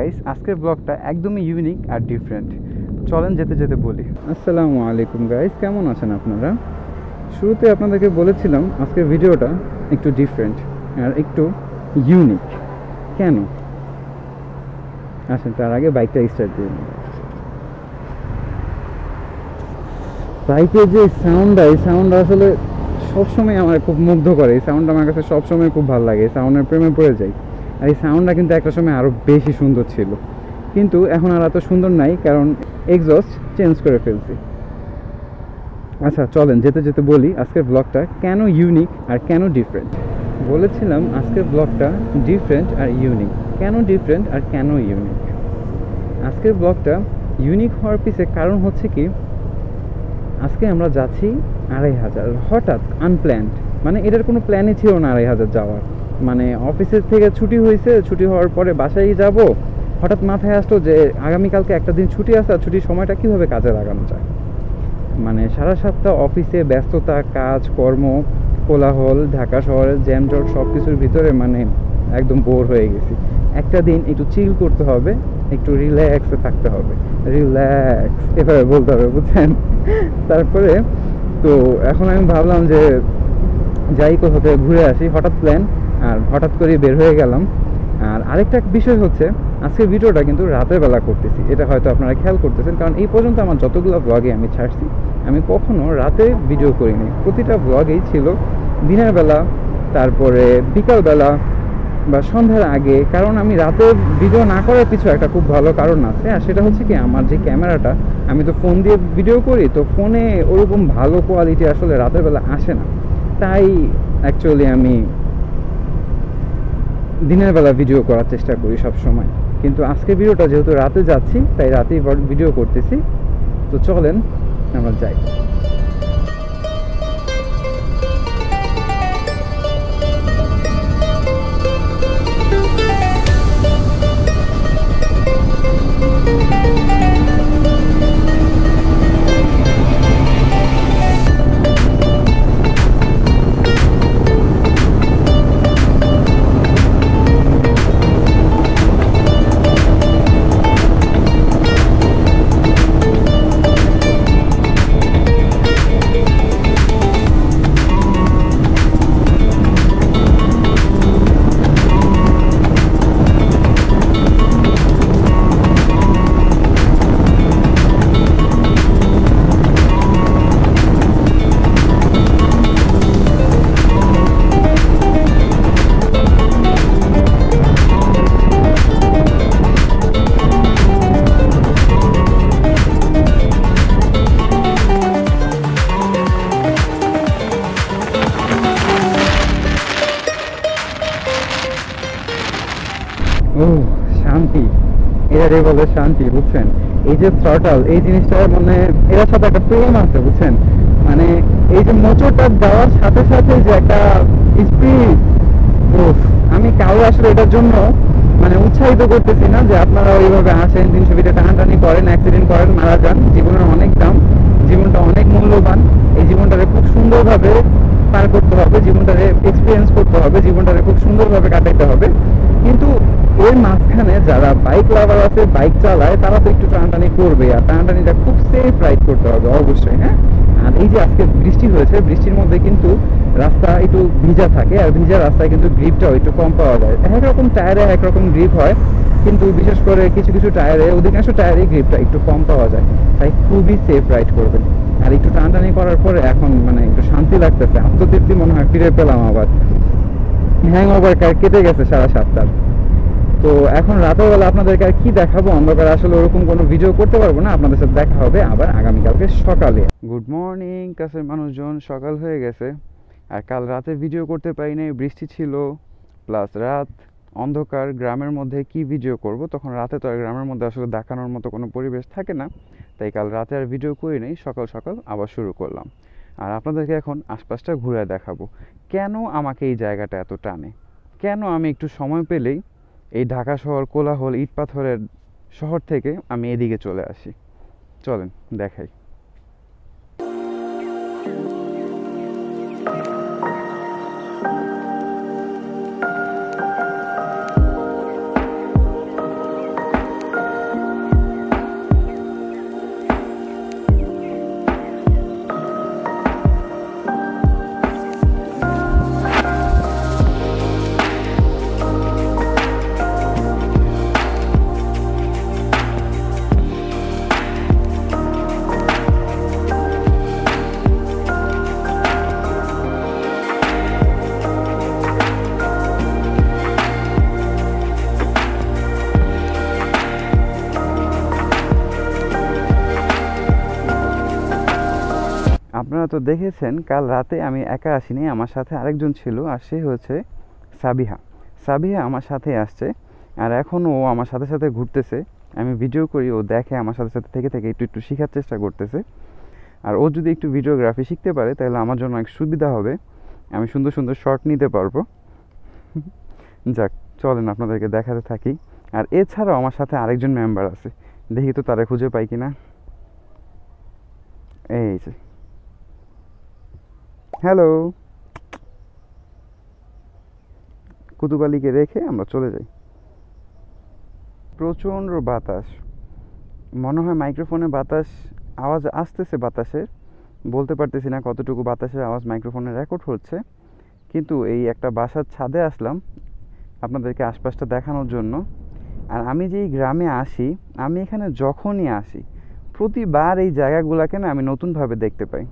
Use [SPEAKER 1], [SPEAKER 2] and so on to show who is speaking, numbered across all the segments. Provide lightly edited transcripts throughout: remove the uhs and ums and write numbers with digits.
[SPEAKER 1] Guys, আজকের ব্লগটা একদমই ইউনিক আর ডিফারেন্ট। চলেন যেতে যেতে বলি। আসসালামু আলাইকুম গাইস, কেমন আছেন আপনারা? শুরুতে আপনাদেরকে বলেছিলাম আজকের ভিডিওটা একটু ডিফারেন্ট আর একটু ইউনিক। কেন? আসেন তার আগে বাইকটা স্টার্ট দিয়ে নিই। বাইকের যে সাউন্ডটা, এই সাউন্ড আসলে সবসময় আমার খুব মুগ্ধ করে। এই সাউন্ডটা আমার কাছে সবসময় খুব ভালো লাগে। এই সাউন্ডের প্রেমে পড়ে যাই। আর এই সাউন্ডটা কিন্তু একটা সময় আরও বেশি সুন্দর ছিল, কিন্তু এখন আর এত সুন্দর নাই, কারণ এক্সস্ট চেঞ্জ করে ফেলছি। আচ্ছা চলেন যেতে যেতে বলি আজকের ব্লগটা কেন ইউনিক আর কেন ডিফারেন্ট। বলেছিলাম আজকের ব্লগটা ডিফারেন্ট আর ইউনিক। কেন ডিফারেন্ট আর কেন ইউনিক? আজকের ব্লগটা ইউনিক হওয়ার পিছে কারণ হচ্ছে কি, আজকে আমরা যাচ্ছি 2500, হঠাৎ আনপ্ল্যান্ড। মানে এটার কোনো প্ল্যানই ছিল না 2500 যাওয়ার। মানে অফিসের থেকে ছুটি হয়েছে, ছুটি হওয়ার পরে বাসায় যাব, হঠাৎ মাথায় আসলো যে আগামীকালকে একটা দিন ছুটি আছে, আর ছুটির সময়টা কীভাবে কাজে লাগানো যায়। মানে সারা সপ্তাহ অফিসে ব্যস্ততা, কাজ কর্ম, কোলাহল, ঢাকা শহরের জ্যামজট সব কিছুর ভিতরে মানে একদম বোর হয়ে গেছি। একটা দিন একটু চিল করতে হবে, একটু রিল্যাক্সে থাকতে হবে। রিল্যাক্স এভাবে বলতে হবে, বুঝছেন? তারপরে তো এখন আমি ভাবলাম যে যাই কোথাও থেকে ঘুরে আসি, হঠাৎ প্ল্যান, আর হঠাৎ করে বের হয়ে গেলাম। আর আরেকটা বিষয় হচ্ছে, আজকের ভিডিওটা কিন্তু রাতের বেলা করতেছি। এটা হয়তো আপনারা খেয়াল করতেছেন, কারণ এই পর্যন্ত আমার যতগুলো ব্লগে আমি ছাড়ছি, আমি কখনো রাতে ভিডিও করিনি। প্রতিটা ব্লগেই ছিল দিনের বেলা, তারপরে বিকালবেলা বা সন্ধ্যার আগে। কারণ আমি রাতে ভিডিও না করার কিছু একটা খুব ভালো কারণ আছে, আর সেটা হচ্ছে কি, আমার যে ক্যামেরাটা, আমি তো ফোন দিয়ে ভিডিও করি, তো ফোনে ওরকম ভালো কোয়ালিটি আসলে রাতের বেলা আসে না। তাই অ্যাকচুয়ালি আমি দিনের বেলা ভিডিও করার চেষ্টা করি সব সময়। কিন্তু আজকে ভিডিওটা যেহেতু রাতে যাচ্ছি, তাই রাতেই ভিডিও করতেছি। তো চলেন আমরা যাই। ও শান্তি, এটাই বলে শান্তি, বুঝছেন? এই যে থ্রটাল, এই জিনিসটা মানে এটার সাথে একটা প্রেম আছে, বুঝছেন? মানে এই যে মোচরটা দেওয়ার সাথে সাথে যে একটা স্পিড, আমি কারো আসলে এটার জন্য মানে উৎসাহিত করতেছি না যে আপনারা ওইভাবে আসেন, 300 ফিটে টানাটানি করেন, অ্যাক্সিডেন্ট করেন, মারা যান। জীবনের অনেক দাম, জীবনটা অনেক মূল্যবান। এই জীবনটাকে খুব সুন্দরভাবে পার করতে হবে, জীবনটাকে এক্সপিরিয়েন্স করতে হবে, জীবনটাকে খুব সুন্দরভাবে কাটাইতে হবে। কিন্তু এর মাঝখানে যারা বাইক লাভার আছে, বাইক চালায়, তারা তো একটু টানাটানি করবে, আর টানাটানিটা খুব সেফ রাইড করতে হবে অবশ্যই, হ্যাঁ। আর এই যে আজকে বৃষ্টি হয়েছে, বৃষ্টির মধ্যে কিন্তু রাস্তা একটু ভিজা থাকে, আর ভিজা রাস্তায় কিন্তু গ্রিপটাও একটু কম পাওয়া যায়। এক রকম টায়ারে এক রকম গ্রিপ হয়, কিন্তু বিশেষ করে কিছু কিছু টায়ারে, অধিকাংশ টায়ারে গ্রিপটা একটু কম পাওয়া যায়। তাই খুবই সেফ রাইড করবেন। আর একটু টানাটানি করার পরে এখন মানে একটু শান্তি লাগতেছে, আত্মতৃপ্তি মনে হয় ফিরে পেলাম আবার। হ্যাং ওভার কেটে গেছে 7:30। তো এখন রাতের বেলা আপনাদেরকে আর কি দেখাবো, অন্ধকার আসলে ওরকম কোনো ভিডিও করতে পারবো না। আপনাদের সাথে দেখা হবে আবার আগামীকালকে সকালে। গুড মর্নিং কাছের মানুষজন, সকাল হয়ে গেছে। আর কাল রাতে ভিডিও করতে পারি নাই, বৃষ্টি ছিল, প্লাস রাত, অন্ধকার, গ্রামের মধ্যে কি ভিডিও করব। তখন রাতে তো আর গ্রামের মধ্যে আসলে দেখানোর মতো কোনো পরিবেশ থাকে না, তাই কাল রাতে আর ভিডিও করি নাই। সকাল সকাল আবার শুরু করলাম। আর আপনাদেরকে এখন আশপাশটা ঘুরে দেখাবো, কেন আমাকে এই জায়গাটা এত টানে, কেন আমি একটু সময় পেলেই এই ঢাকা শহর, কোলাহল, ইট পাথরের শহর থেকে আমি এদিকে চলে আসি। চলেন দেখাই। আপনারা তো দেখেছেন কাল রাতে আমি একা আসিনি, আমার সাথে আরেকজন ছিল, আর সে হচ্ছে সাবিহা। সাবিহা আমার সাথে আসছে, আর এখন ও আমার সাথে সাথে ঘুরতেছে। আমি ভিডিও করি, ও দেখে আমার সাথে সাথে থেকে থেকে একটু একটু শেখার চেষ্টা করতেছে। আর ও যদি একটু ভিডিওগ্রাফি শিখতে পারে তাহলে আমার জন্য অনেক সুবিধা হবে, আমি সুন্দর সুন্দর শট নিতে পারবো। যাক, চলেন আপনাদেরকে দেখাতে থাকি। আর এছাড়াও আমার সাথে আরেকজন মেম্বার আছে, দেখি তো তারা খুঁজে পাই কিনা। এই যে, হ্যালো। কুতুবালিকে রেখে আমরা চলে যাই। প্রচণ্ড বাতাস, মনে হয় মাইক্রোফোনে বাতাস আওয়াজ আসতেছে বাতাসের, বলতে পারতেছি না কতটুকু বাতাসের আওয়াজ মাইক্রোফোনে রেকর্ড হচ্ছে। কিন্তু এই একটা বাসার ছাদে আসলাম আপনাদেরকে আশপাশটা দেখানোর জন্য। আর আমি যেই গ্রামে আসি, আমি এখানে যখনই আসি প্রতিবার এই জায়গাগুলোকে না আমি নতুনভাবে দেখতে পাই।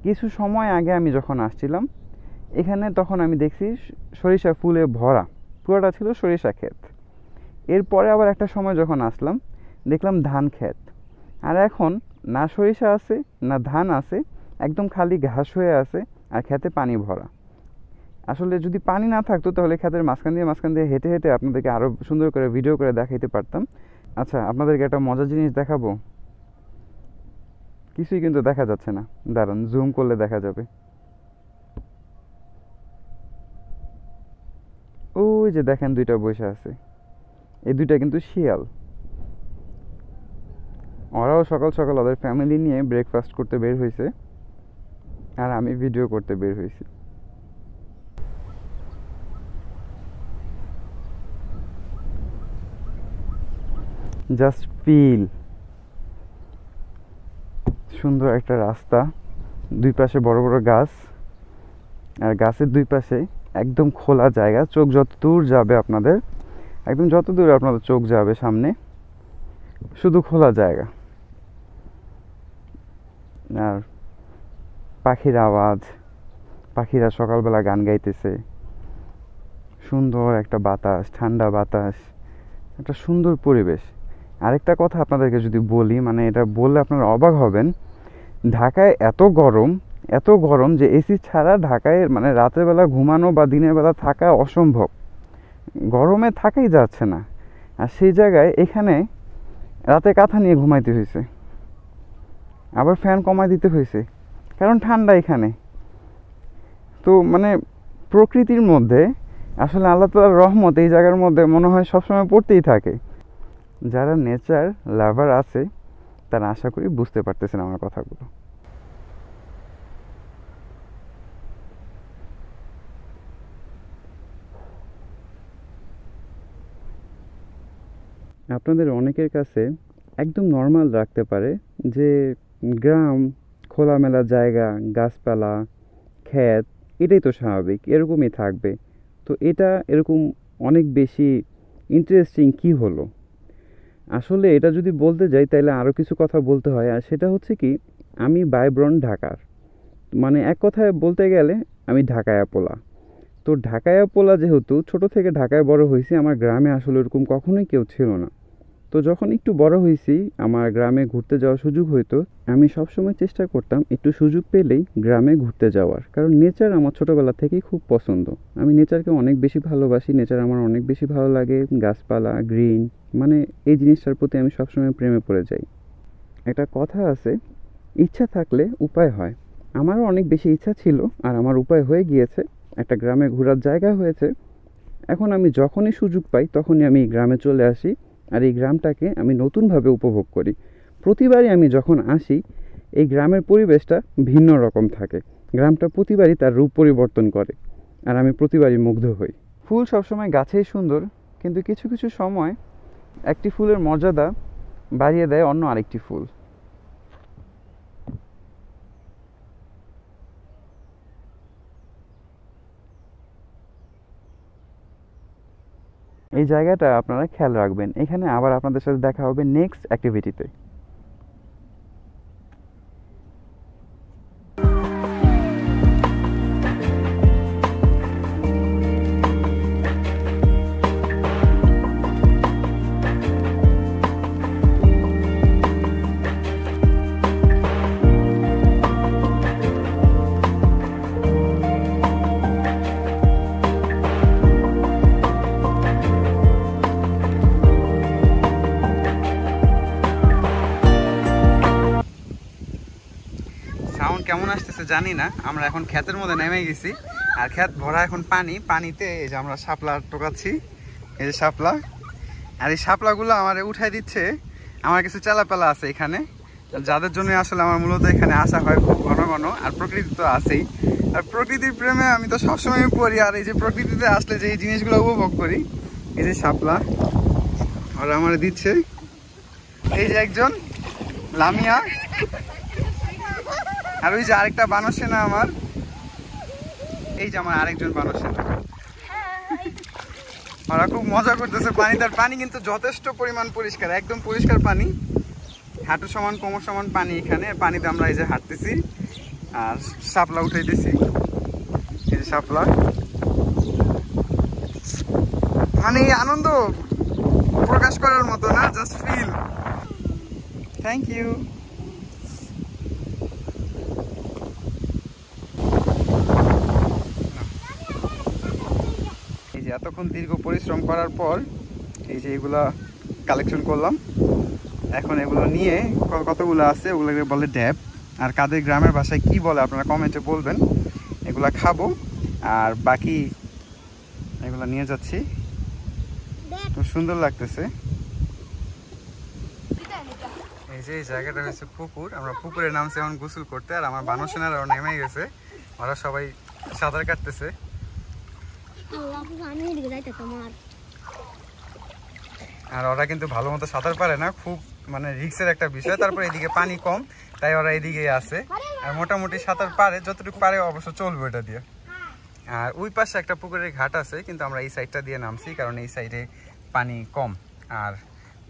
[SPEAKER 1] কিছু সময় আগে আমি যখন আসছিলাম এখানে, তখন আমি দেখছি সরিষা ফুলে ভরা, পুরোটা ছিল সরিষা ক্ষেত। এরপরে আবার একটা সময় যখন আসলাম দেখলাম ধান ক্ষেত। আর এখন না সরিষা আছে না ধান আছে, একদম খালি ঘাস হয়ে আছে আর ক্ষেতে পানি ভরা। আসলে যদি পানি না থাকতো তাহলে ক্ষেতের মাঝখান দিয়ে হেঁটে হেঁটে আপনাদেরকে আরও সুন্দর করে ভিডিও করে দেখাইতে পারতাম। আচ্ছা, আপনাদেরকে একটা মজার জিনিস দেখাবো। কিছুই কিন্তু দেখা যাচ্ছে না, দাঁড়ান জুম করলে দেখা যাবে। ওই যে দেখেন দুইটা বসে আছে, এই দুইটা কিন্তু শিয়াল। ওরাও সকাল সকাল ওদের ফ্যামিলি নিয়ে ব্রেকফাস্ট করতে বের হয়েছে, আর আমি ভিডিও করতে বের হয়েছি। জাস্ট ফিল, সুন্দর একটা রাস্তা, দুই পাশে বড় বড় গাছ, আর গাছের দুই পাশে একদম খোলা জায়গা। চোখ যত দূর যাবে আপনাদের, একদম যত দূর আপনাদের চোখ যাবে সামনে শুধু খোলা জায়গা। আর পাখির আওয়াজ, পাখিরা সকালবেলা গান গাইতেছে, সুন্দর একটা বাতাস, ঠান্ডা বাতাস, একটা সুন্দর পরিবেশ। আরেকটা কথা আপনাদেরকে যদি বলি, মানে এটা বললে আপনারা অবাক হবেন, ঢাকায় এত গরম যে এসি ছাড়া ঢাকায় মানে রাতের বেলা ঘুমানো বা দিনের বেলা থাকা অসম্ভব, গরমে থাকাই যাচ্ছে না। আর সেই জায়গায় এখানে রাতে কাঁথা নিয়ে ঘুমাইতে হয়েছে, আবার ফ্যান কমাই দিতে হয়েছে, কারণ ঠান্ডা এখানে। তো মানে প্রকৃতির মধ্যে আসলে আল্লাহ তাআলার রহমত এই জায়গার মধ্যে মনে হয় সবসময় পড়তেই থাকে। যারা নেচার লাভার আছে তারা আশা করি বুঝতে পারতেছেন আমার কথাগুলো। আপনাদের অনেকের কাছে একদম নর্মাল রাখতে পারে যে গ্রাম, খোলামেলা জায়গা, গাছপালা, ক্ষেত, এটাই তো স্বাভাবিক, এরকমই থাকবে। তো এটা এরকম অনেক বেশি ইন্টারেস্টিং কি হলো? আসলে এটা যদি বলতে যাই তাহলে আরও কিছু কথা বলতে হয়, আর সেটা হচ্ছে কি, আমি বাই-ব্রন ঢাকার, মানে এক কথায় বলতে গেলে আমি ঢাকায়া পোলা। তো ঢাকায়া পোলা যেহেতু ছোট থেকে ঢাকায় বড় হয়েছি, আমার গ্রামে আসলে এরকম কখনোই কেউ ছিল না। তো যখন একটু বড় হয়েছি, আমার গ্রামে ঘুরতে যাওয়ার সুযোগ হইতো, আমি সবসময় চেষ্টা করতাম একটু সুযোগ পেলেই গ্রামে ঘুরতে যাওয়ার, কারণ নেচার আমার ছোটোবেলা থেকেই খুব পছন্দ। আমি নেচারকে অনেক বেশি ভালোবাসি, নেচার আমার অনেক বেশি ভালো লাগে, গাছপালা, গ্রিন, মানে এই জিনিসটার প্রতি আমি সবসময় প্রেমে পড়ে যাই। একটা কথা আছে, ইচ্ছা থাকলে উপায় হয়। আমারও অনেক বেশি ইচ্ছা ছিল, আর আমার উপায় হয়ে গিয়েছে, একটা গ্রামে ঘোরার জায়গা হয়েছে। এখন আমি যখনই সুযোগ পাই তখনই আমি গ্রামে চলে আসি, আর এই গ্রামটাকে আমি নতুনভাবে উপভোগ করি। প্রতিবারই আমি যখন আসি এই গ্রামের পরিবেশটা ভিন্ন রকম থাকে, গ্রামটা প্রতিবারই তার রূপ পরিবর্তন করে, আর আমি প্রতিবারই মুগ্ধ হই। ফুল সবসময় গাছেই সুন্দর, কিন্তু কিছু কিছু সময় একটি ফুলের মর্যাদা বাড়িয়ে দেয় অন্য আরেকটি ফুল। এই জায়গাটা আপনারা খেয়াল রাখবেন। এখানে আবার আপনাদের সাথে দেখা হবে নেক্সট অ্যাক্টিভিটিতে। কেমন আসতেছে জানি না। আমরা এখন ক্ষেতের মধ্যে নেমে গেছি আর ক্ষেত ভরা এখন পানিতে এই যে আমরা শাপলা টোকাচ্ছি, এই যে শাপলা। আর এই শাপলাগুলো আমার উঠাই দিচ্ছে আমার কিছু চেলাপেলা আছে এখানে, যাদের জন্য আসলে আমার মূলত এখানে আসা হয় খুব ঘন ঘন। আর প্রকৃতি তো আছেই, আর প্রকৃতির প্রেমে আমি তো সবসময় পড়ি। আর এই যে প্রকৃতিতে আসলে যে এই জিনিসগুলো উপভোগ করি, এই যে শাপলা ওরা আমার দিচ্ছে। এই যে একজন লামিয়া, আর ওই যে আরেকটা বানর সেনা আমার, এই যে আমার আরেকজন বানর সেনা। ওরা খুব মজা করতেছে পানিতে। আর পানি কিন্তু যথেষ্ট পরিমাণ পরিষ্কার, একদম পরিষ্কার পানি, হাঁটু সমান কোমর সমান পানি এখানে। পানিতে আমরা এই যে হাঁটতেছি আর শাপলা উঠাইতেছি, এই যে শাপলা। মানে এই আনন্দ প্রকাশ করার মতো না, জাস্ট ফিল। Thank you. এই যে এতক্ষণ দীর্ঘ পরিশ্রম করার পর এই যে এগুলা কালেকশন করলাম। এখন এগুলো নিয়ে কতগুলো আছে ওগুলোকে বলে ড্যাব, আর কাদের গ্রামের ভাষায় কি বলে আপনারা কমেন্টে বলবেন। এগুলা খাবো আর বাকি এগুলা নিয়ে যাচ্ছি। খুব সুন্দর লাগতেছে। এই যে এই জায়গাটা হচ্ছে পুকুর, আমরা পুকুরে নামছি এখন গোসল করতে। আর আমার বানর সেনারাও নেমে গেছে, ওরা সবাই সাঁতার কাটতেছে। আর ওরা কিন্তু ভালো মতো সাঁতার পারে না, খুব মানে রিস্কের একটা বিষয়। তারপর এদিকে পানি কম, তাই ওরা এদিকে আছে। আর মোটামুটি সাঁতার পারে, যতটুকু পারে অবশ্য চলবে এটা দিয়ে। আর ওই পাশে একটা পুকুরের ঘাট আছে, কিন্তু আমরা এই সাইডটা দিয়ে নামছি কারণ এই সাইডে পানি কম আর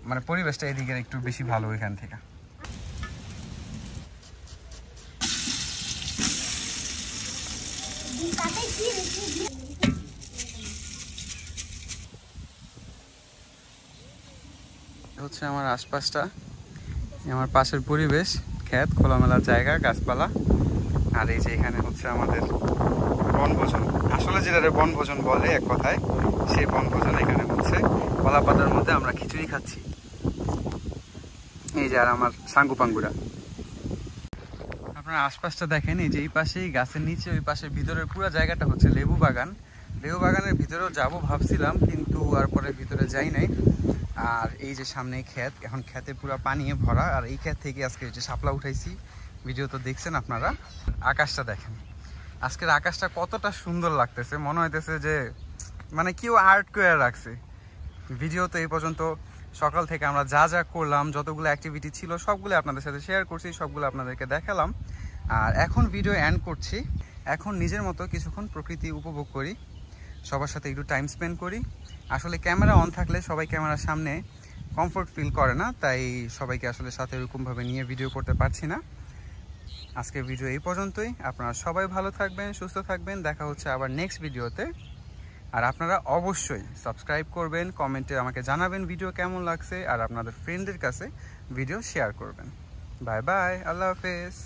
[SPEAKER 1] মানে পরিবেশটা এদিকে একটু বেশি ভালো এখান থেকে। হচ্ছে আমার আশপাশটা, আমার পাশের পরিবেশ, ক্ষেত, খোলামেলা জায়গা, গাছপালা। আর এই যে এখানে হচ্ছে আমাদের বনভোজন, আসলে যেটা বনভোজন বলে এক কথায়, সেই বনভোজন এখানে হচ্ছে। কলা পাতার মধ্যে আমরা খিচুড়ি খাচ্ছি। এই যে আর আমার সাঙ্গু পাঙ্গুরা। আপনারা আশপাশটা দেখেন, এই যে এই পাশেই গাছের নিচে ওই পাশের ভিতরের পুরো জায়গাটা হচ্ছে লেবু বাগান। লেবু বাগানের ভিতরেও যাবো ভাবছিলাম, কিন্তু আর পরে ভিতরে যাই নাই। আর এই যে সামনে ক্ষেত, এখন ক্ষেতে পুরো পানি ভরা। আর এই ক্ষেত থেকে আজকে যে শাপলা উঠাইছি, ভিডিও তো দেখছেন আপনারা। আকাশটা দেখেন, আজকের আকাশটা কতটা সুন্দর লাগতেছে, মনে হইতেছে যে মানে কেউ আর্ট করে রাখছে। ভিডিও তো এই পর্যন্ত সকাল থেকে আমরা যা যা করলাম, যতগুলো অ্যাক্টিভিটি ছিল সবগুলো আপনাদের সাথে শেয়ার করছি, সবগুলো আপনাদেরকে দেখালাম। আর এখন ভিডিও এন্ড করছি। এখন নিজের মতো কিছুক্ষণ প্রকৃতি উপভোগ করি, সবার সাথে একটু টাইম স্পেন্ড করি। আসলে ক্যামেরা অন থাকলে সবাই ক্যামেরার সামনে কমফোর্ট ফিল করে না, তাই সবাইকে আসলে সাথে এরকমভাবে নিয়ে ভিডিও করতে পারছি না। আজকের ভিডিও এই পর্যন্তই। আপনারা সবাই ভালো থাকবেন, সুস্থ থাকবেন। দেখা হচ্ছে আবার নেক্সট ভিডিওতে। আর আপনারা অবশ্যই সাবস্ক্রাইব করবেন, কমেন্টে আমাকে জানাবেন ভিডিও কেমন লাগছে, আর আপনাদের ফ্রেন্ডদের কাছে ভিডিও শেয়ার করবেন। বাই বাই, আল্লাহ হাফেজ।